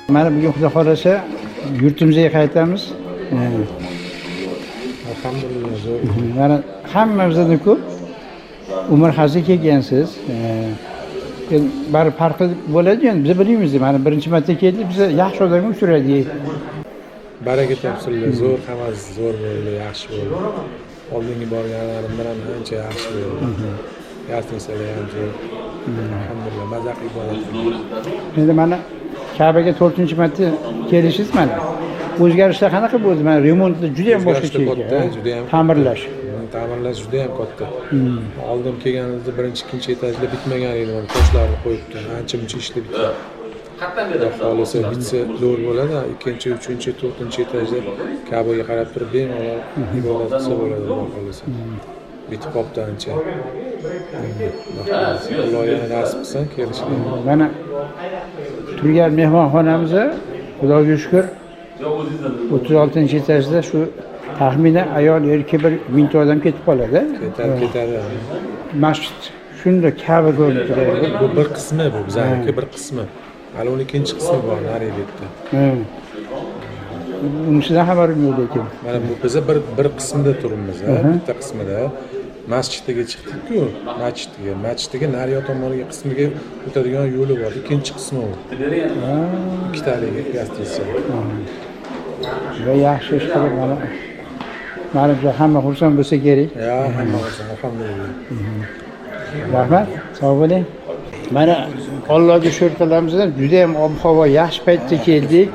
Mana bugun Xudo xolasa yurtimizga qaytamiz. Alhamdulillah zo'r. Mana hammamizdan ko'p umr hazi kelgansiz. Bari farqi bo'ladi endi biz bilamiz. Mana birinchi marta keldik, biz yaxshi odamga uchradik. Baraka topsinlar, zo'r, hammasi zo'r bo'ldi, yaxshi bo'ldi. Oldingi borganlarimdan ham ancha yaxshi bo'ldi. Yartinsalar ham zo'r. Alhamdulillah, mazaq ibodat. Endi mana Ka'baga 4-marta kelishingiz mana. O'zgarishlar qanaqa bo'ldi? Mana remontda juda ham boshqacha ekan. Juda ham ta'mirlash. Ta'mirlash juda ham katta. Oldin kelganimizda birinchi, ikkinchi etajda bitmagan edi, mana toshlarni qo'yibdi. Ancha-muncha ishlar bitdi. Xohlasa bitsa zo'r bo'ladi. Ikkinchi, uchinchi, to'rtinchi etajda Ka'baga qarab turib bemalol ibodat qilsa bo'ladi, xohlasa. Bitib qopti ancha. Xudoga nasib qilsa kelishlar. Mana turgan mehmonxonamizda Xudoga shukr 36-etajda shu taxminan ayol erkak bir 1000 ta odam ketib qoladi. Ketadi. Masjid shunda Ka'ba ko'rinib turadi. Bu bir qismi bu, bizaniki bir qismi. Hali 12-chi qismi bor narigida. Unisidan xabarim yo'q lekin. Mana bu biz bir qismida turibmiz, bitta qismida. Masjidga chiqdik-ku, masjidga nariyoq tomoniga qismiga o'tadigan yo'li bor. Ikkinchi qismi u. Ikkitaliga gastrisiya. Va yaxshi ish qilib mana hamma xursand bo'lsa kerak. Hamma xursand, alhamdulillah. Rahmat, sog' bo'ling. Mana Allohga shukr qilamiz, juda ham ob-havo yaxshi paytda keldik.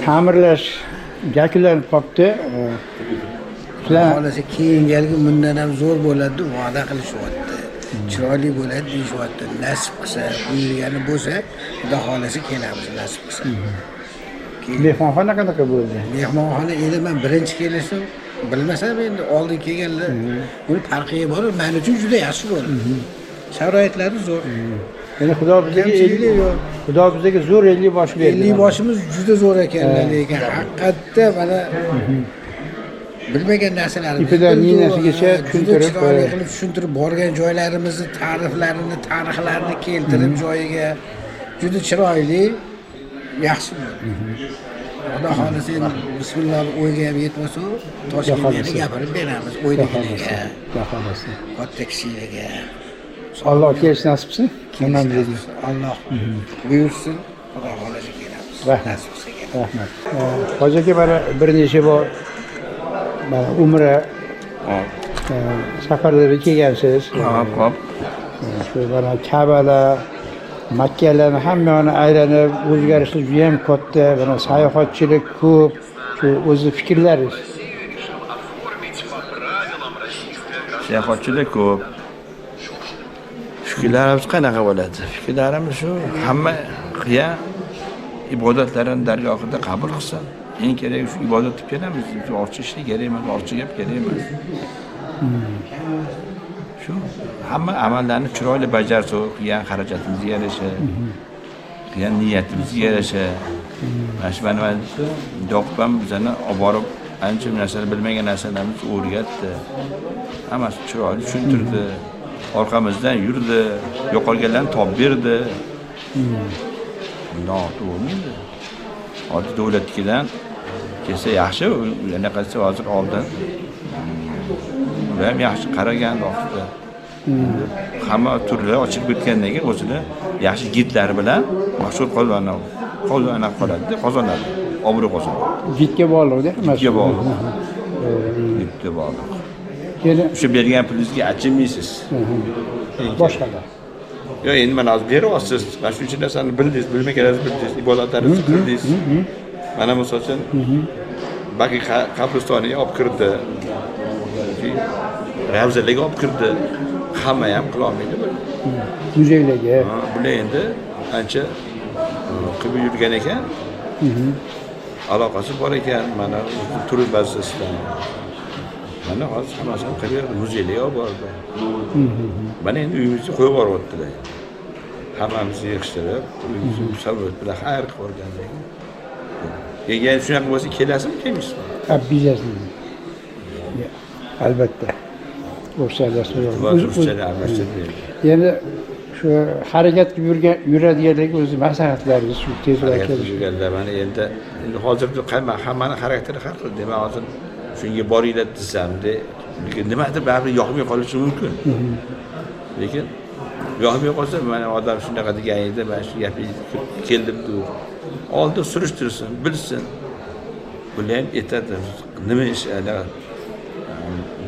Ta'mirlash yakunlanib qoldi. Xohlasa keyingi bundan ham zo'r bo'ladi, va'da qilishyapti. Chiroyli bo'ladi deyishyapti. Nasib qilsa, buyurgani bo'lsa, Xudo xohlasa kelamiz, nasib qilsa. Mehmonxona qanaqa bo'ldi? Mehmonxona endi men birinchi kelishim bilmasam endi oldin kelganlar buni farqi bor, men uchun juda yaxshi bo'ldi. Sharoitlari zo'r. Endi Xudo bizga zo'r 50 bosh berdi. 50 boshimiz juda zo'r ekanlar, lekin haqiqatda mana bilmagan narsalarni ipidan ninasigacha tushuntirib borgan joylarimizni ta'riflarini, tarixlarini keltirib joyiga juda chiroyli, yaxshi bo'ldi. Xudo xolasa bismillah o'yga ham yetmasa, Toshkentga gapirib beramiz, o'ydagilarga. Xudo xolasa. Katta kishilarga. Alloh kelish nasib qilsin. Hammamizga. Alloh buyursin, Xudo xolasa kelamiz. Rahmat. Hoji aka mana bir necha bor mana umra safarlarga kelgansiz. Hop. Shu mana Ka'balar, Makkalarni hammani aylanib, o'zgarishlar juda ham katta, mana sayohatchilik ko'p. Shu o'zi fikrlaringiz. Sayohatchilik ko'p. Fikrlarimiz qanaqa bo'ladi? Fikrlarimiz shu hamma qiya ibodatlarini dargohida qabul qilsin. Eng kerak shu ibodat deb kelamiz. Ortiq ishlik kerak emas, ortiq gap kerak emas. Shu hamma amallarni chiroyli bajarsa, qilgan xarajatimizga yarasha, qilgan niyatimizga yarasha. Mana do'qpam bizani olib borib, ancha narsalar bilmagan narsalarimizni o'rgatdi. Hammasi chiroyli tushuntirdi. Orqamizdan yurdi, yo'qolganlarni topib berdi. To'g'rimi? Hozir davlatnikidan kelsa yaxshi, unaqasi hozir oldin ham yaxshi qaragan vaqtda. Hamma turlar ochib bitgandan keyin o'zini yaxshi gidlari bilan mashhur qozonadi, obro' qozonadi. Gidga bog'liqda, Gidga bog'liq. Gidga bog'liq. Shu bergan pulingizga achinmaysiz. Boshqalar. Yo, endi mana hozir beryapsiz. Mana shu uchun narsani bildingiz, bilmaganingizni bildingiz, ibodatlaringizni qildingiz. Mana misol uchun Baki qabristoniga olib kirdi. Ravzalarga olib kirdi. Hamma ham qila olmaydi bu. Muzeylarga. Bular endi ancha qilib yurgan ekan. Aloqasi bor ekan, mana turib bazasidan. Mana hozir hammasini qilib muzeylarga olib bordi. Mana endi uyimizga qo'yib yuboryaptilar. Hammamizni yig'ishtirib, uyimizni samolyot bilan xayr qilib borganlar. Eğer shunaqa bo'lsa kelasizmi, kelmaysizmi? Bilasiz. Albatta. O'shalar albatta. Endi shu harakat qilib yuradiganlarga o'zi maslahatlaringiz shu tezroq harakat kelish. qilib yurganlar mana endi hozir hammani xarakteri har xil. Demak, hozir shunga boringlar desamda, lekin nimadir baribir yoqmay qolishi mumkin. Lekin yoqmay qolsa, mana odam shunaqa degan edi, mana shu gapga keldim deb. Oldin surishtirsin, bilsin. Bular ham aytadi, nima ish,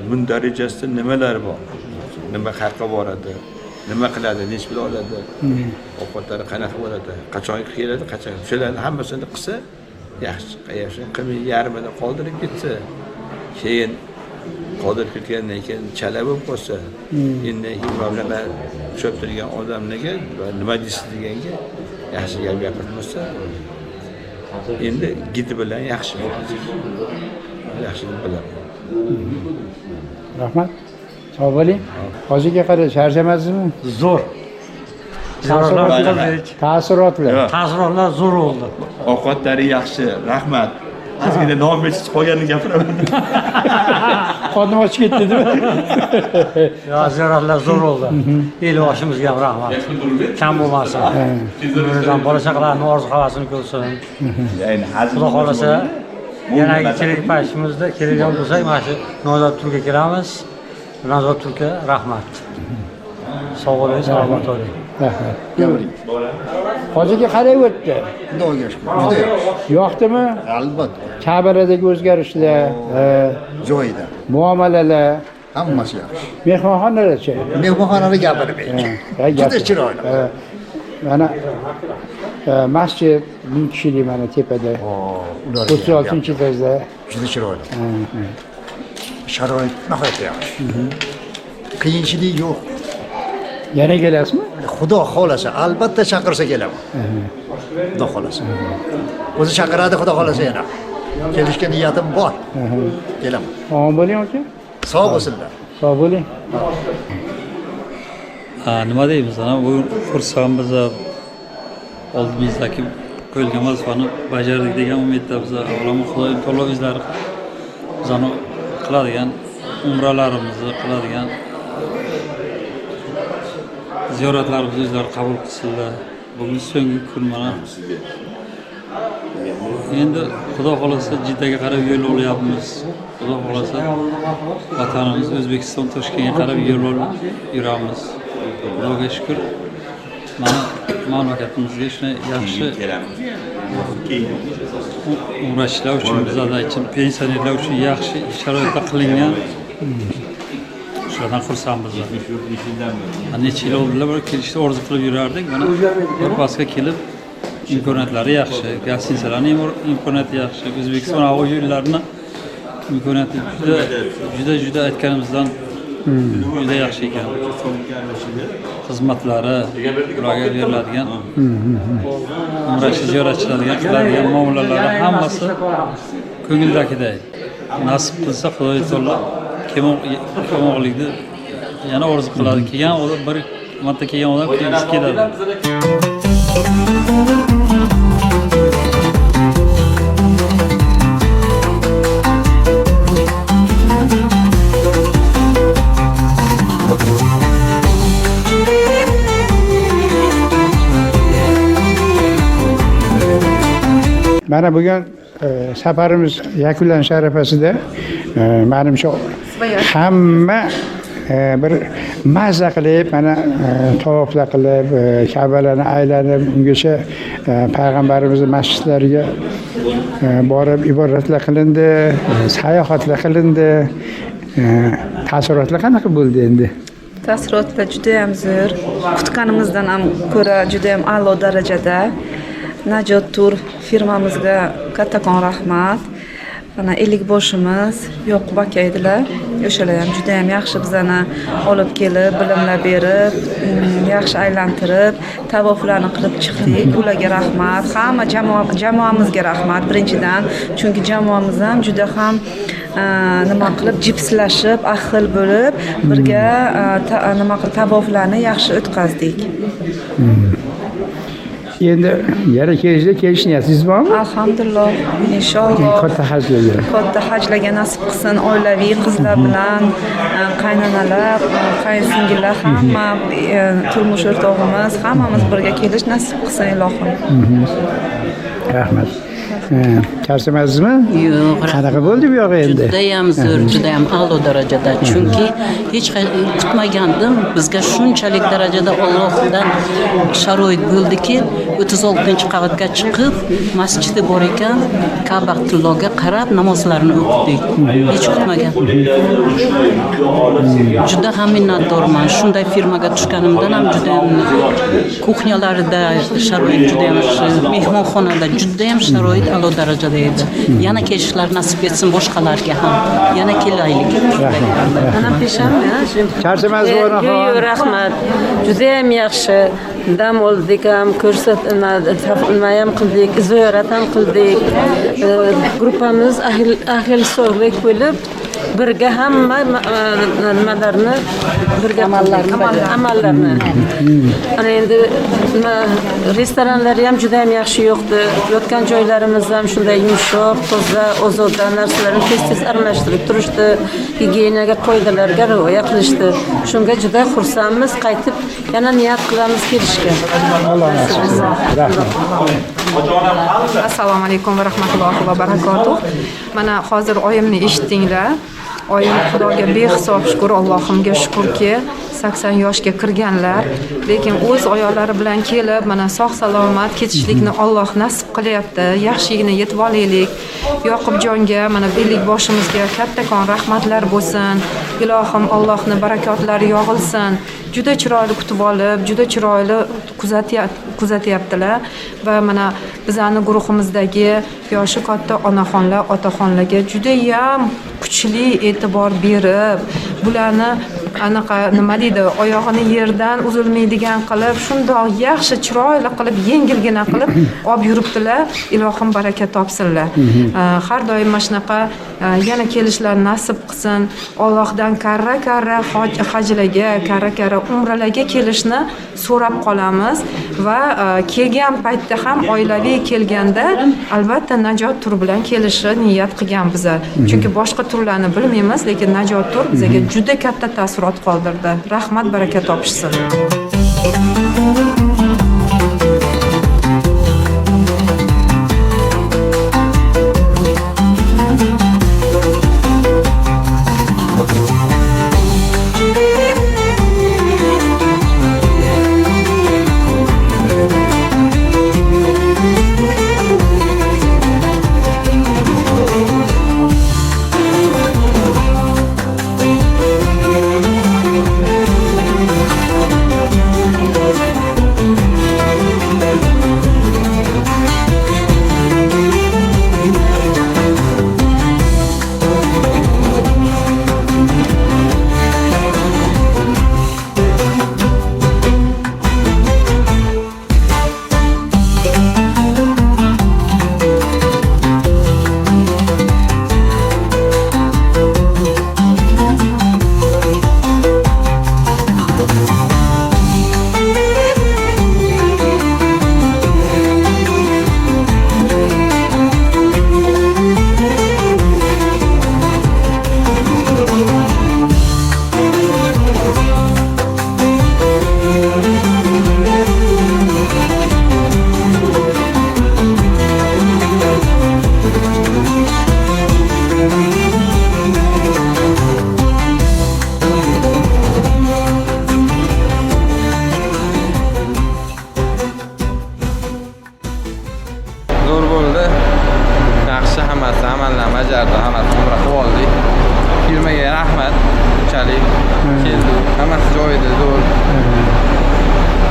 mun darajasida nimalar bor, nima qayerga boradi, nima qiladi, nech pul oladi, ovqatlari qanaqa bo'ladi, qachon keladi, qachon. Shularni hammasini qilsa, yaxshi. Qayerda qilmay yarmini qoldirib ketsa, keyin qoldirib ketgandan keyin chala bo'lib qolsa, endi mablag' tushib turgan odamlarga nima deysiz deganga yaxshi gap gapirmasa, endi gidi bilan yaxshi bo'ladi. Yaxshi deb bilaman. Rahmat. Sog' bo'ling. Hozirga qadar charchamadingizmi? Zo'r. Taassurotlar. Taassurotlar zo'r bo'ldi. Ovqatlari yaxshi, rahmat. Ozgina nom eshitib qolganini gapiraman. Qornim ochib ketdimi? Ziyoratlar zo'r bo'ldi. Elboshimizga ham rahmat. Kam bo'lmasin. Bundan bola chaqalarning orzu-havasini ko'rsin. Xudo xolasa, yanagi kerak paytimizda keladigan bo'lsak, mana shu Nozot turga kelamiz. Nozot turga rahmat. Sog' bo'ling, salomat bo'ling. Rahmat. Hozirga qalay o'tdi? Xudoga shukr. Yoqdimi? Albatta. Kabaradagi o'zgarishlar, Joyida. muomalalar, Hammasi yaxshi. mehmonxonalarchi? Mehmonxonani gapirmaydi. Juda chiroyli. Mana masjid 1000 kishilik mana tepada. Ular 36-etajda. juda chiroyli. Sharoit nihoyatda yaxshi. Qiyinchilik yo'q. Yana kelasizmi? Xudo xolasa, albatta chaqirsa kelaman. Xudo xolasa. O'zi chaqiradi, Xudo xolasa yana. Kelishga niyatim bor. Kelaman. Omon bo'ling aka. Sog' bo'lsinlar. Sog' bo'ling. Nima deymiz, bu xursandmiz, oldimizdagi qo'yilgan vazifani bajardik degan umidda biz avvalo Xudo imkonlar o'zlari bizani qiladigan umralarimizni qiladigan ziyoratlarimizni o'zlari qabul qilsinlar. Bugun so'nggi kun mana. Endi Xudo xolasa Jiddaga qarab yo'l olyapmiz. Xudo xolasa vatanimiz O'zbekiston Toshkentga qarab yo'l olib yuramiz. Xudoga shukr. Mana mamlakatimizga shunday yaxshi umrachilar uchun, bizlar uchun, pensionerlar uchun yaxshi sharoitlar qilingan. Shundan xursandmiz. Necha yil oldinlar bir kelishni orzu qilib yurardik. Mana birpasga kelib imkoniyatlari yaxshi, gostinitsalarning imkoniyati yaxshi, O'zbekiston havo yo'llarini imkoniyati juda aytganimizdan juda yaxshi ekan. Xizmatlari, ularga beriladigan umrachi ziyoratchilarga qiladigan muomalalari hammasi ko'ngildagiday. Nasib qilsa Xudoy taolo kelmoqlikni yana orzu qiladi. Kelgan odam bir marta kelgan odam kelgisi keladi. Mana bugun safarimiz yakunlanish arafasida menimcha hamma bir mazza qilib, mana tavoflar qilib, Ka'balarni aylanib, ungacha payg'ambarimizning masjidlariga borib ibodatlar qilindi, sayohatlar qilindi. Taassurotlar qanaqa bo'ldi endi? Taassurotlar juda ham zo'r. Kutganimizdan ham ko'ra juda ham a'lo darajada. Najot Tur firmamizga kattakon rahmat. Mana Ellikboshimiz Yoqub aka edilar. O'shalar ham juda ham yaxshi bizani olib kelib, bilimlar berib, yaxshi aylantirib, tavoflarni qilib chiqdik. Ularga rahmat. Hamma jamoamizga rahmat birinchidan, chunki jamoamiz ham juda ham nima qilib jipslashib, ahil bo'lib, birga nima qilib tavoflarni yaxshi o'tkazdik. Endi yana kelish niyatingiz bormi? Alhamdulillah, inshaalloh. Katta hajlarga. Katta hajlarga nasib qilsin, oilaviy qizlar bilan qaynanalar, qaynsingillar hamma turmush o'rtog'imiz hammamiz birga kelish nasib qilsin ilohim. Rahmat. Charchamadingizmi? Yo'q. Qanaqa bo'ldi bu yoq endi? Judayam zo'r, judayam a'lo darajada. Chunki hech kutmagandim. Bizga shunchalik darajada Allohdan sharoit bo'ldiki, 36-qavatga chiqib, masjidi bor ekan, Ka'batullohga qarab namozlarni o'qidik. Hech kutmagan. Juda ham minnatdorman. Shunday firmaga tushganimdan ham juda ham kuxnyalarida sharoit juda ham mehmonxonada juda ham sharoit a'lo darajada edi. Yana kelishlar nasib etsin boshqalarga ham. Yana kelaylik. Mana pesham, Charchamadingizmi? Yo'q, rahmat. Juda ham yaxshi. Dam oldik ham, nima ham qildik, ziyorat ham qildik. Gruppamiz ahil sog'lik bo'lib birga hamma nimalarni birga amallarni. Ana endi restoranlar ham juda ham yaxshi yo'qdi. Yotgan joylarimiz ham shunday yumshoq, toza, ozoda narsalarni tez aralashtirib turishdi. Gigiyenaga qoidalarga rioya qilishdi. Shunga juda xursandmiz. Qaytib yana niyat qilamiz kelishga. Alloh nasib. Rahmat. Assalomu alaykum va rahmatullohi va barakatuh. Mana hozir oyimni eshitdinglar. Oyim Xudoga behisob shukr, Allohimga shukrki 80 yoshga kirganlar, lekin o'z oyoqlari bilan kelib, mana sog' salomat ketishlikni Alloh nasib qilyapti. Yaxshigina yetib olaylik. Yoqubjonga, mana bellik boshimizga kattakon rahmatlar bo'lsin. Ilohim Allohning barakotlari yog'ilsin. Juda chiroyli kutib olib, juda chiroyli kuzatyaptilar va mana bizning guruhimizdagi yoshi katta onaxonlar, otaxonlarga juda ham kuchli e'tibor berib, bularni anaqa nima deydi, oyog'ini yerdan uzilmaydigan qilib, shundoq yaxshi chiroyli qilib, yengilgina qilib olib yuribdilar. Ilohim baraka topsinlar. Har doim mana shunaqa yana kelishlar nasib qilsin. Allohdan karra hajlarga, karra umralarga kelishni so'rab qolamiz va kelgan paytda ham oilaviy kelganda albatta Najot tur bilan kelishni niyat qilgan biz. Chunki boshqa turlarni bilmaymiz, lekin Najot tur bizga juda katta taassurot qoldirdi. Rahmat, baraka topishsin.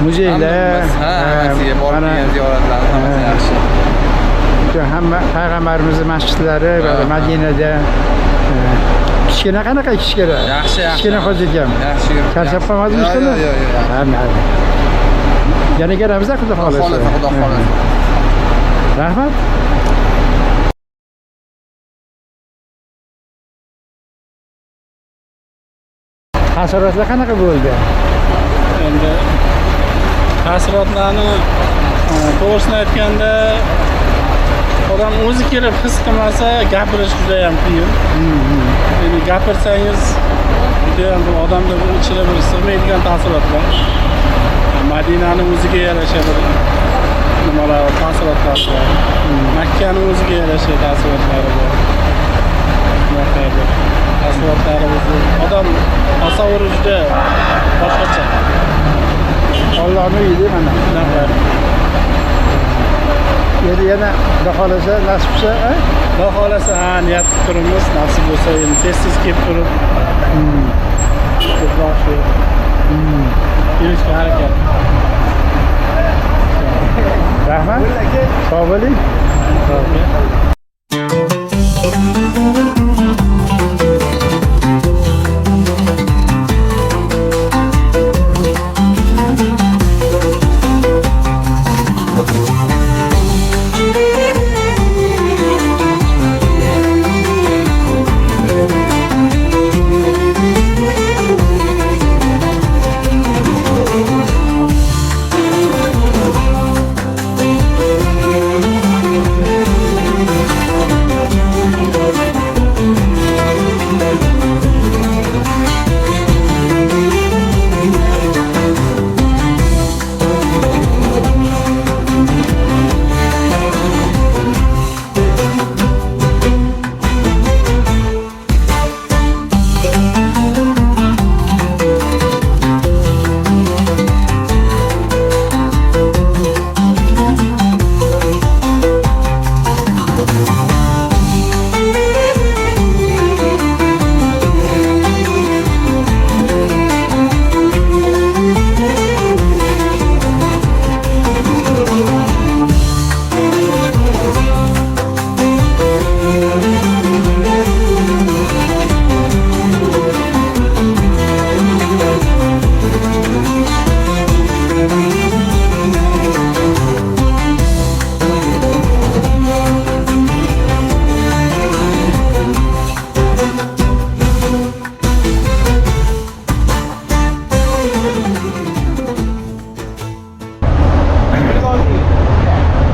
Muzeylar, hamma payg'ambarimizning masjidlari va Madinada kichkina qanaqa kichkina? Yaxshi. Kichkina hozirgam. Yaxshi. Charchab qolmadingiz shuni? Yo'q. Ha, mayli. Yana kelamiz-da, Xudo xolasa. Xudo xolasa. Rahmat. Taassurotlar qanaqa bo'ldi? Endi taassurotlarni to'g'risini aytganda odam o'zi kelib his qilmasa gapirish juda ham qiyin. Endi gapirsangiz juda ham odamda bir ichida bir sig'maydigan taassurotlar. Madinani o'ziga yarasha bir nimalar taassurotlari bor. Makkani o'ziga yarasha taassurotlari bor. Taassurotlari odam tasavvuri juda boshqacha. Allohning uyida mana shunaqa. Endi yana Xudo xolasa nasib bo'lsa, Xudo xolasa niyat qilib turibmiz, nasib bo'lsa endi tez kelib turib ko'proq shu kelishga harakat. Rahmat. Sog' bo'ling.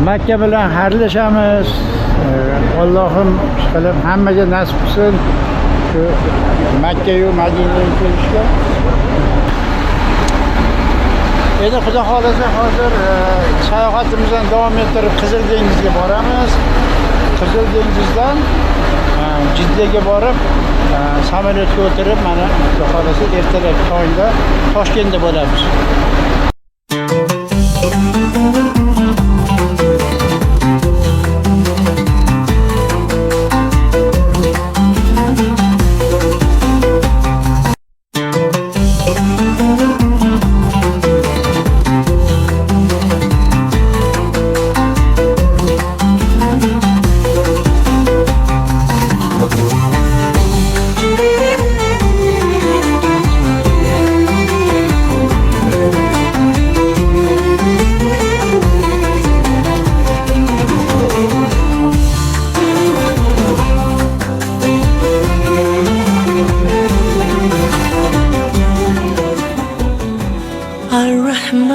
Makka bilan xayrlashamiz. Allohim qilib hammaga nasib qilsin. Shu Makka yu Madinaga kelishga. Endi Xudo xolasa hozir sayohatimizni davom ettirib Qizil dengizga boramiz. Qizil dengizdan Jiddaga borib samolyotga o'tirib mana Xudo xolasa ertalab tongda Toshkentda bo'lamiz.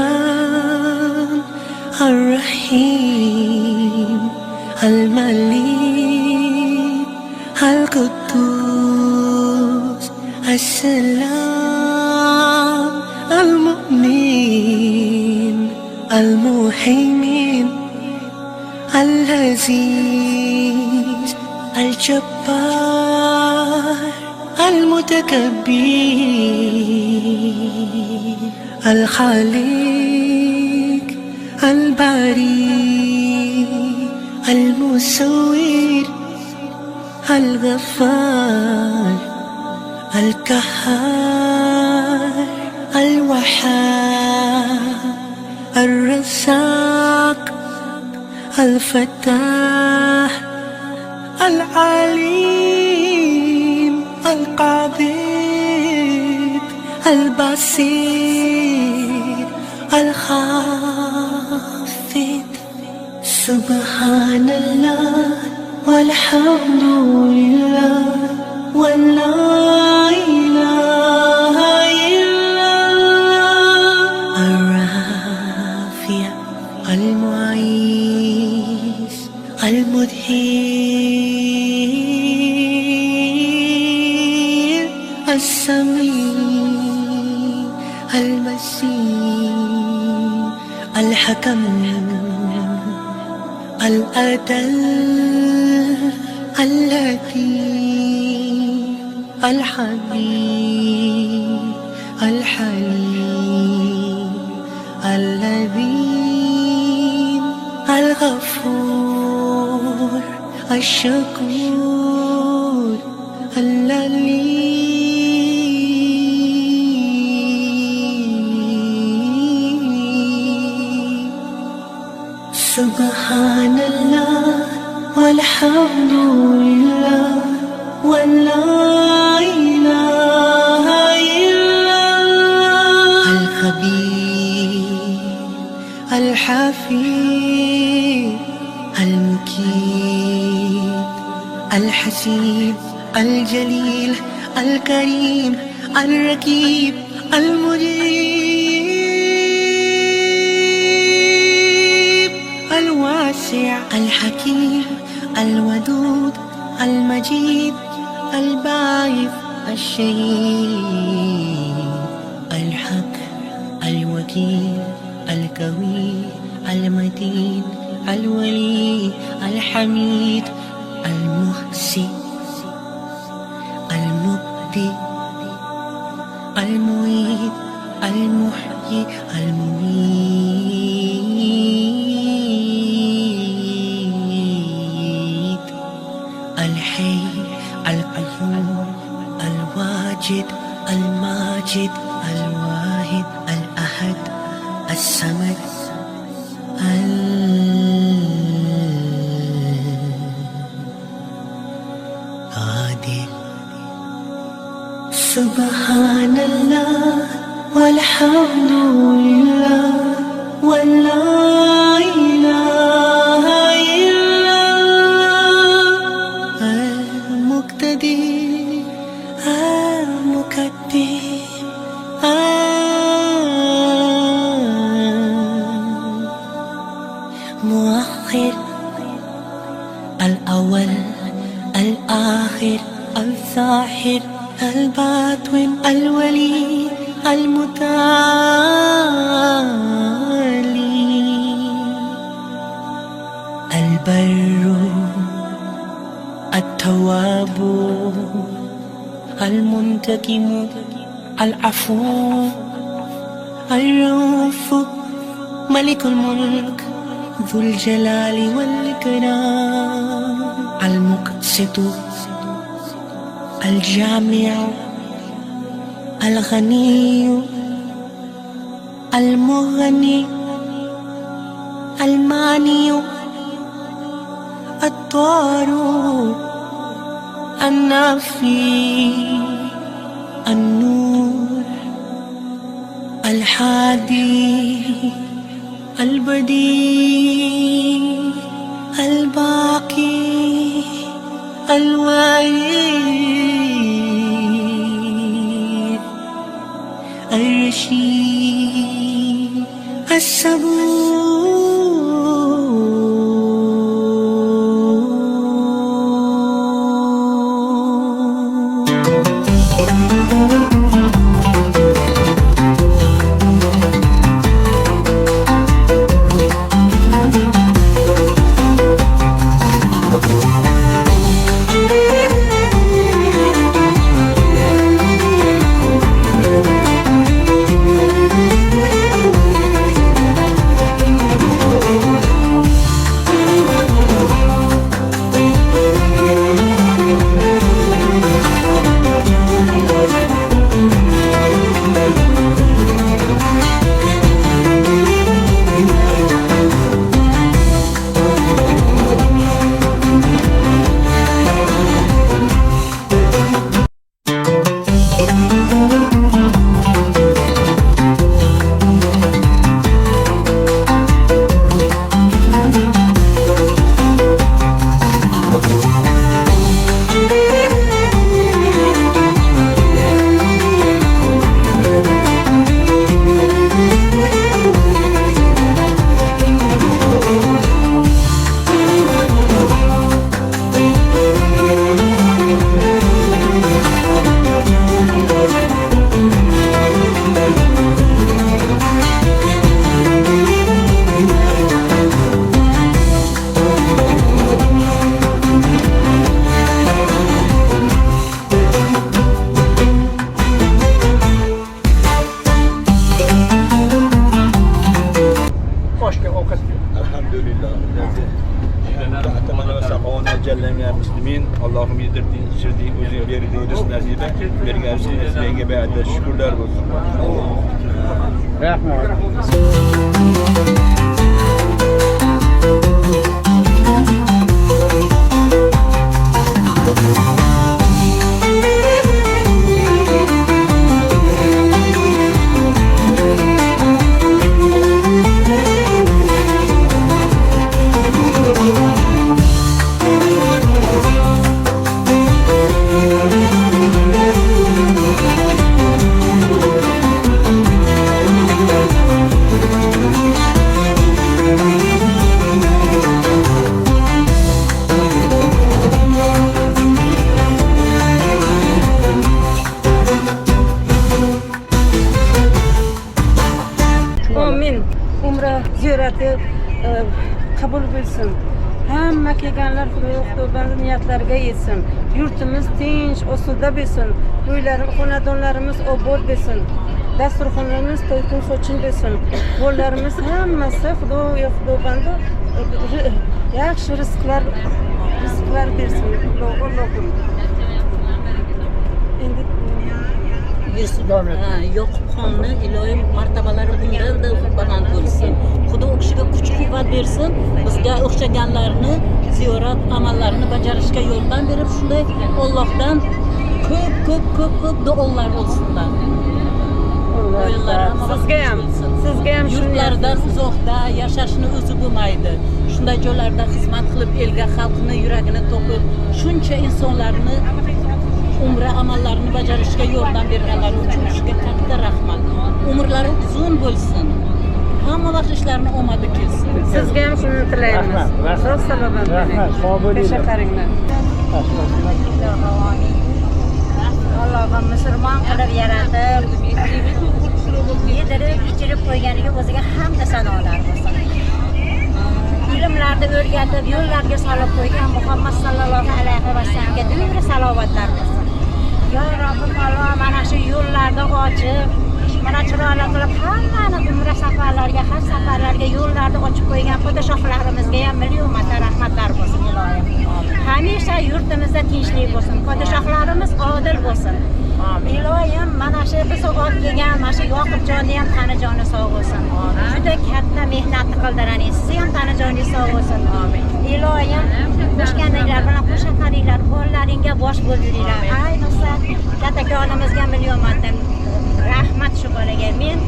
الرحمن الرحيم الملك القدوس السلام المؤمن المهيمن العزيز الجبار المتكبر الخالق الباري المصور الغفار القهار الوهاب الرزاق الفتاح العليم القابض البصير الخافض سبحان الله والحمد لله ولا إله إلا الله الرافع المعين المدهر السميع المسيح الحكم العدل اللطيف الحبيب الحليم اللذيذ الغفور الشكور اللليم سبحان الله والحمد لله ولا إله إلا الله الخبير الحفيظ المكيد الحسيب الجليل الكريم الرقيب المجيب الواسع الحكيم الودود المجيد الباعث الشهيد الحق الوكيل القوي المتين الولي الحميد المحسن المبدئ المعيد المحيي المميت الحي القيوم الواجد الماجد الواحد الأحد الصمد العادل سبحان الله والحمد لله ولا إله إلا الله المقتدر المقدم مؤخر الأول الآخر الظاهر الباطن الولي المتعالي البر التواب المنتقم العفو الرؤوف ملك الملك ذو الجلال والإكرام المقسط الجامع الغني المغني الماني الضار النافي النور الحادي البديع الباقي الوارث الرشيد أتمنى وسقونا جل من المسلمين اللهم يدردين شردي وزين بيردي رزق نصيبه بيرجع رزق نصيبه بعد الشكر دار Amin. Umra ziyorati qabul bo'lsin. Hamma kelganlar Xudoyo Xudobandı niyatlariga yetsin. Yurtimiz tinch, osuda bo'lsin. Uylarimiz, xonadonlarimiz obod bo'lsin. Dasturxonlarimiz to'y-to'y sochin bo'lsin. Qo'llarimiz hammasi Xudoyo Xudobandı yaxshi rizqlar bersin. Allohim. Endi Yoqubxonni iloyim martabalari bundan-da baland bo'lsin. Xudo u kishiga kuch-quvvat bersin. Bizga o'xshaganlarni ziyorat amallarini bajarishga yordam berib, shunday Allohdan ko'p duolar olsunlar. Sizga ham yurtlardan uzoqda yashashni o'zi bo'lmaydi. Shunday joylarda xizmat qilib, elga, xalqni yuragini to'qib, shuncha insonlarni umra amallarini bajarishga yordam berganlar uchun sizga katta rahmat. Umrlari uzun bo'lsin. Hamma vaqt ishlarini omadi kelsin. Sizga ham shuni tilaymiz. Sog' salomat bo'ling. Tashakkaringlar. Allohim musulmon qilib yaratib, yedirib, ichirib qo'yganiga o'ziga hamda sanolar bo'lsin. Ilmlarni o'rgatib, yo'llarga solib qo'ygan Muhammad sallallohu alayhi vasallamga dunyo salovatlar bo'lsin. Ya Rabbim Alloh mana shu yo'llarni ochib, mana chiroyli qilib hammani umra safarlariga, haj safarlariga yo'llarni ochib qo'ygan podshohlarimizga ham million marta rahmatlar bo'lsin iloyim. Hamisha yurtimizda tinchlik bo'lsin, podshohlarimiz odil bo'lsin. Iloyim mana shu biz ot degan mana shu Yoqubjonni ham tanijoni sog' bo'lsin. Juda katta mehnat qildilaringiz, siz ham tanijoningiz sog' bo'lsin. Iloyim qo'shganinglar bilan qo'shaqaringlar, bolalaringga bosh bo'ldiringlar. Ayniqsa katakonimizga million marta rahmat shu bolaga. Men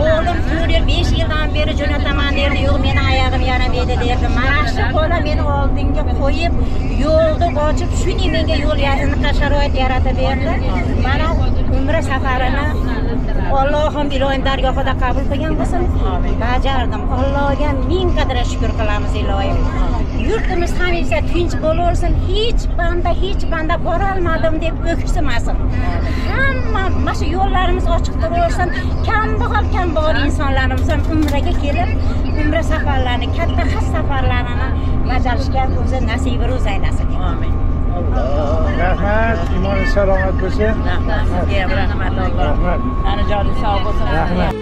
o'g'lim 4-5 yildan beri jo'nataman derdi, yo'q meni oyog'im yaramaydi derdi. Mana shu bola meni oldinga qo'yib, yo'lni ochib, shuning menga yo'l sharoit yaratib berdi. Mana umra safarini Allohim iloyim dargohida qabul qilgan bo'lsin. Bajardim. Allohga ming qadar shukr qilamiz iloyim. Yurtimiz hamisha tinch bo'laversin. Hech banda bora olmadim deb o'ksinmasin. Hamma mana shu yo'llarimiz ochiq turaversin. Kambag'al insonlarimiz ham umraga kelib, umra safarlarini, katta haj safarlarini bajarishga o'zi nasib ro'z aylasin. Amin. Rahmat, imon salomat bo'lsin. Rahmat, sizga ham rahmat Alloh. Rahmat. Tanijoningiz sog' bo'lsin. Rahmat.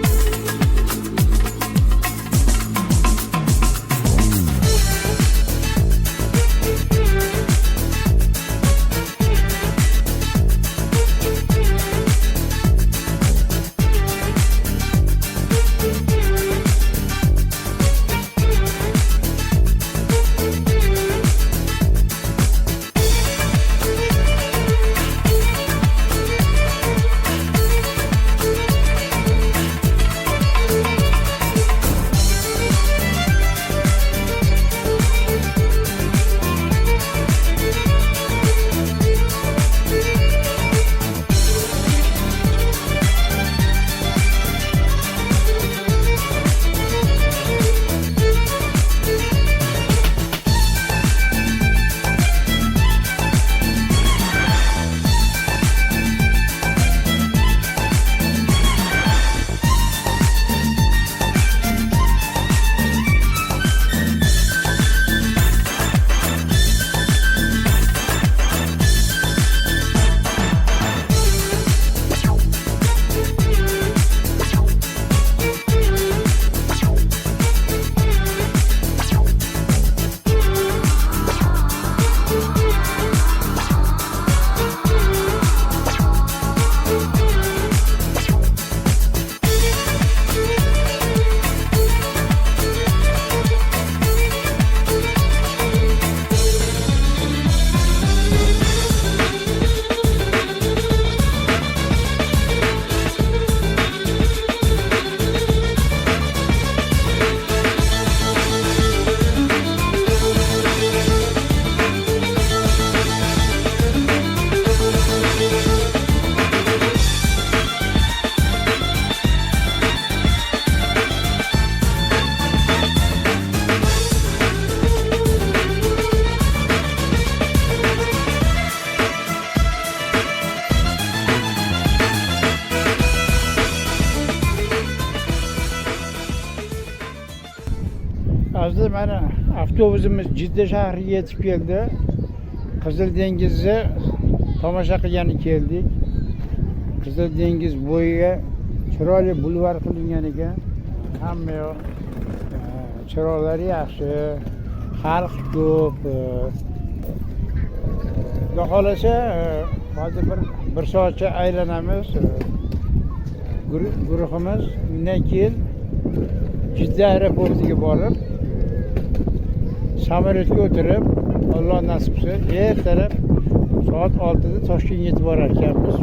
mana avtobusimiz Jidda shahriga yetib keldi. Qizil dengizni tomosha qilgani keldik. Qizil dengiz bo'yiga chiroyli bulvar qilingan ekan. Hamma yoq chiroqlari yaxshi, xalq ko'p. Xudo xolasa hozir bir soatcha aylanamiz. Guruhimiz undan keyin Jidda aeroportiga borib, samolyotga o'tirib, Alloh nasib qilsa, ertalab soat 6 da Toshkentga yetib borar ekanmiz.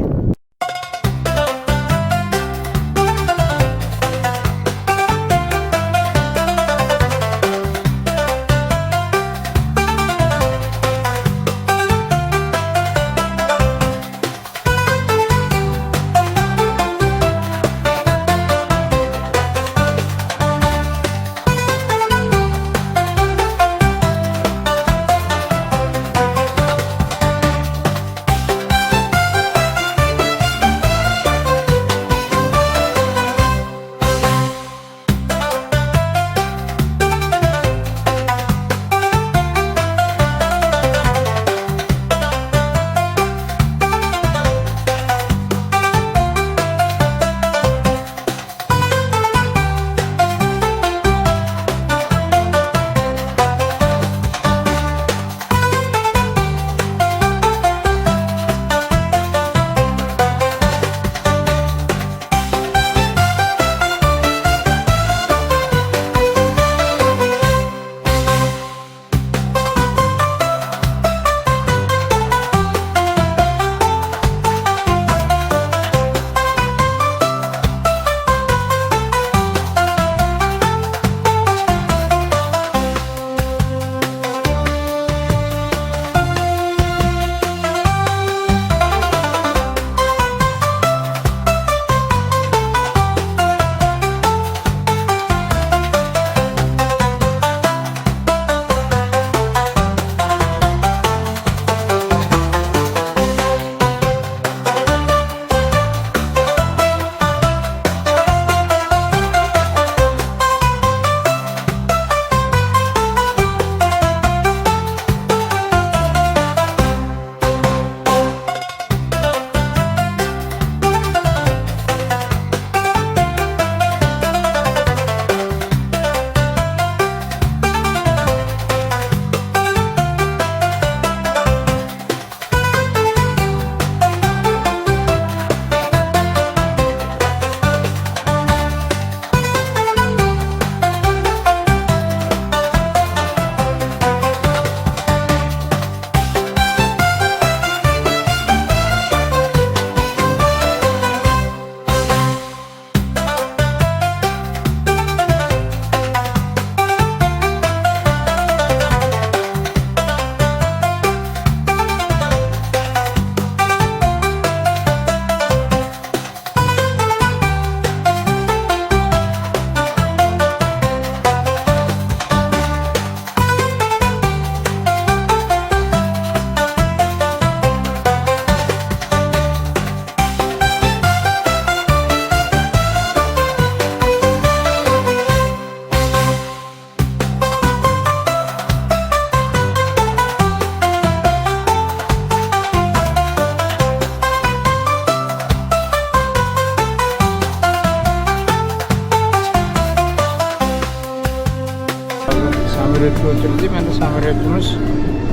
samolyotga o'tirdik. Mana samolyotimiz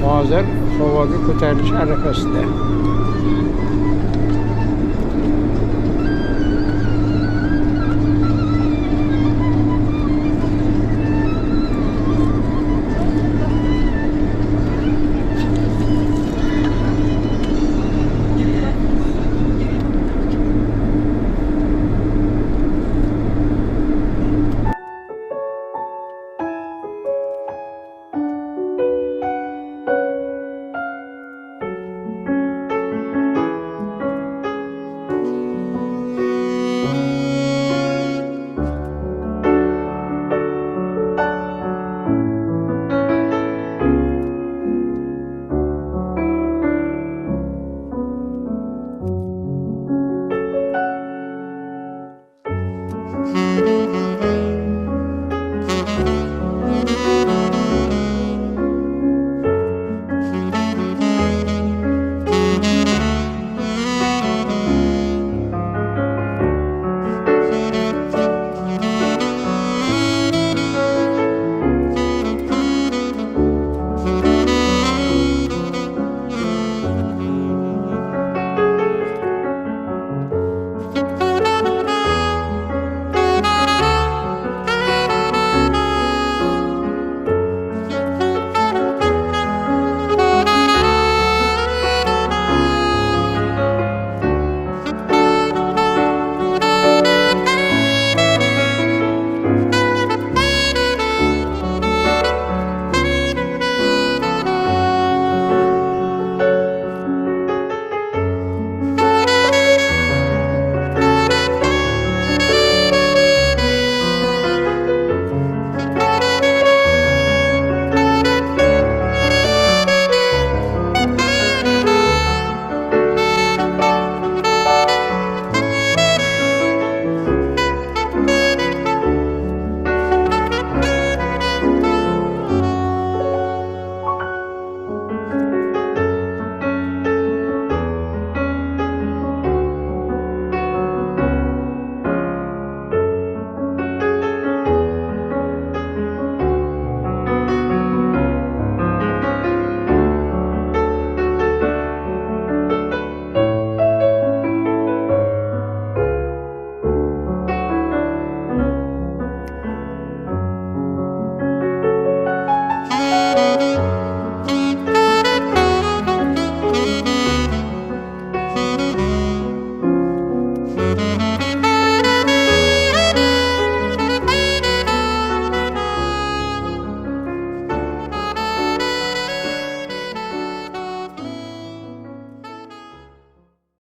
hozir havoga ko'tarilish arafasida.